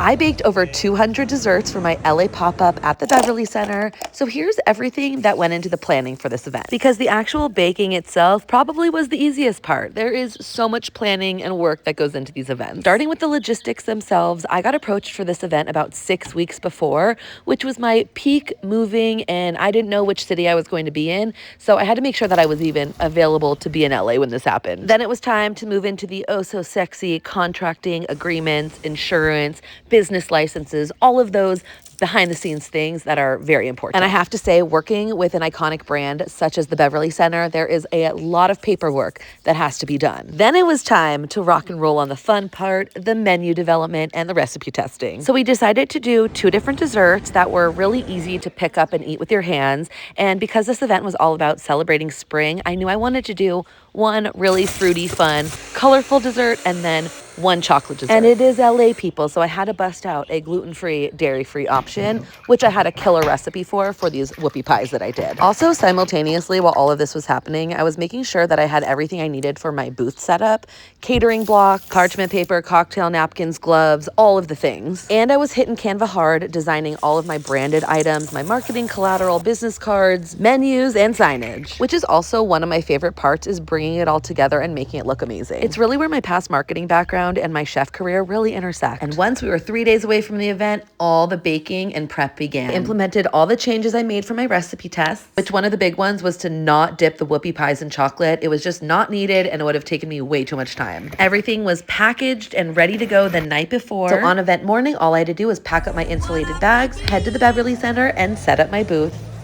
I baked over 200 desserts for my LA pop-up at the Beverly Center. So here's everything that went into the planning for this event. Because the actual baking itself probably was the easiest part. There is so much planning and work that goes into these events. Starting with the logistics themselves, I got approached for this event about 6 weeks before, which was my peak moving, and I didn't know which city I was going to be in. So I had to make sure that I was even available to be in LA when this happened. Then it was time to move into the oh so sexy contracting, agreements, insurance, business licenses, all of those behind the scenes things that are very important. And I have to say, working with an iconic brand such as the Beverly Center, there is a lot of paperwork that has to be done. Then it was time to rock and roll on the fun part, the menu development and the recipe testing. So we decided to do 2 different desserts that were really easy to pick up and eat with your hands. And because this event was all about celebrating spring, I knew I wanted to do one really fruity, fun, colorful dessert and then one chocolate dessert. And it is LA, people, so I had to bust out a gluten-free, dairy-free option, which I had a killer recipe for these whoopie pies that I did. Also, simultaneously, while all of this was happening, I was making sure that I had everything I needed for my booth setup: catering block, parchment paper, cocktail napkins, gloves, all of the things. And I was hitting Canva hard, designing all of my branded items, my marketing collateral, business cards, menus, and signage, which is also one of my favorite parts, is bringing it all together and making it look amazing. It's really where my past marketing background and my chef career really intersect. And once we were 3 days away from the event, all the baking and prep began. I implemented all the changes I made for my recipe tests, which one of the big ones was to not dip the whoopie pies in chocolate. It was just not needed and it would have taken me way too much time. Everything was packaged and ready to go the night before. So on event morning, all I had to do was pack up my insulated bags, head to the Beverly Center, and set up my booth.